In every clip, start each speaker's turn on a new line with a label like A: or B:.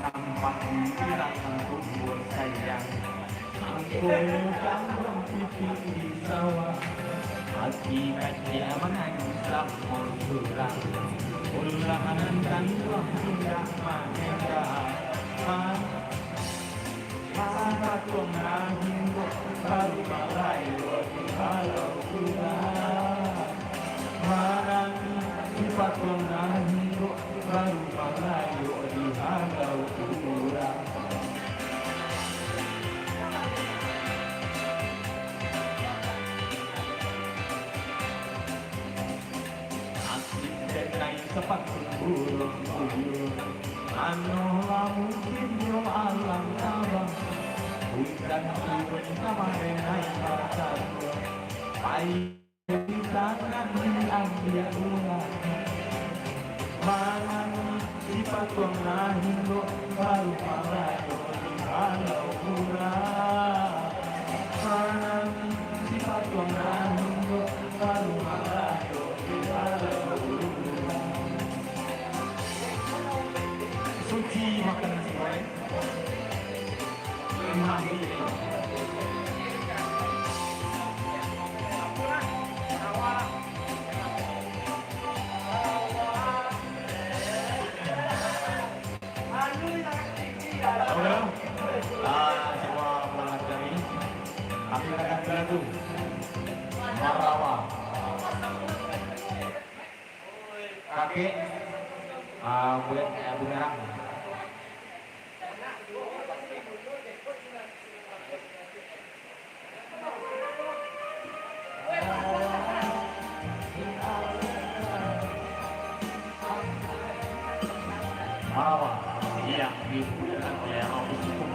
A: nampak pirang kubur sayang aku kampung pipi di sawah hati kaca menangis lamun surang ulahan dan buah tidak manega mana kong nahimbo baru malayo di halau kurang marang sifat kong nahimbo baru malayo di halau kurang asli denai sepatu burung buyur anu mungkin yo alam abang hujan turun kemarin naik pasar pai di tangan ambil ulang mangan sifat kong nahindo baru malayo di halau kurang mangan sifat kong nahindo baru malayo di halau kurang suci makan nasi goreng mandi semua pelanggan ini akan lagu Marawa kakek buat bumerang Marawa yang dipunyai oleh Abu Sufyan.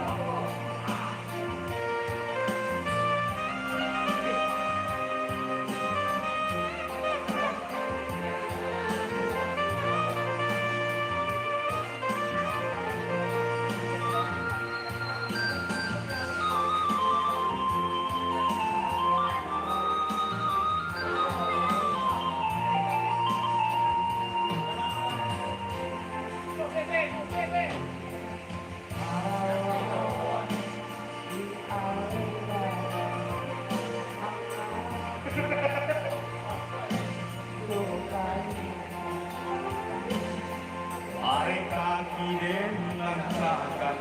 A: Kaki den langsakan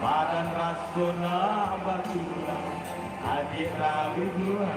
A: badan rasona batulah adik rawi dua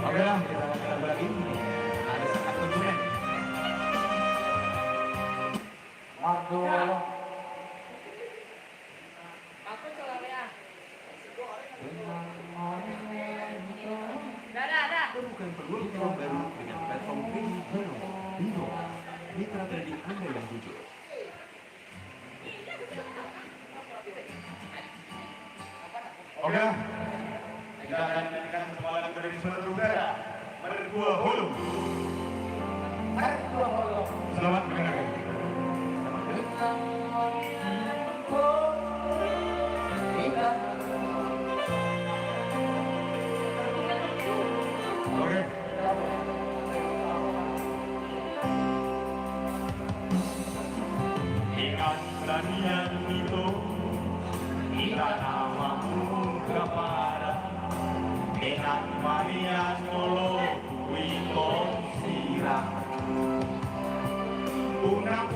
A: Oke lah, kita lagi. Ada sekat kunjungan. Waduh.
B: Aku selalu ya. Dah.
A: Itu bukan perlu baru dengan platform Bindo. Mitra trading Anda yang jujur. Oke lah. Kita akan menyanyikan semua lagu dari Sumatera Utara. Berdua Hulu.
C: Selamat mendengarkan. Oke. Ingat kalian itu, kita namamu kepada dengan Maria Solo kui konsira. Una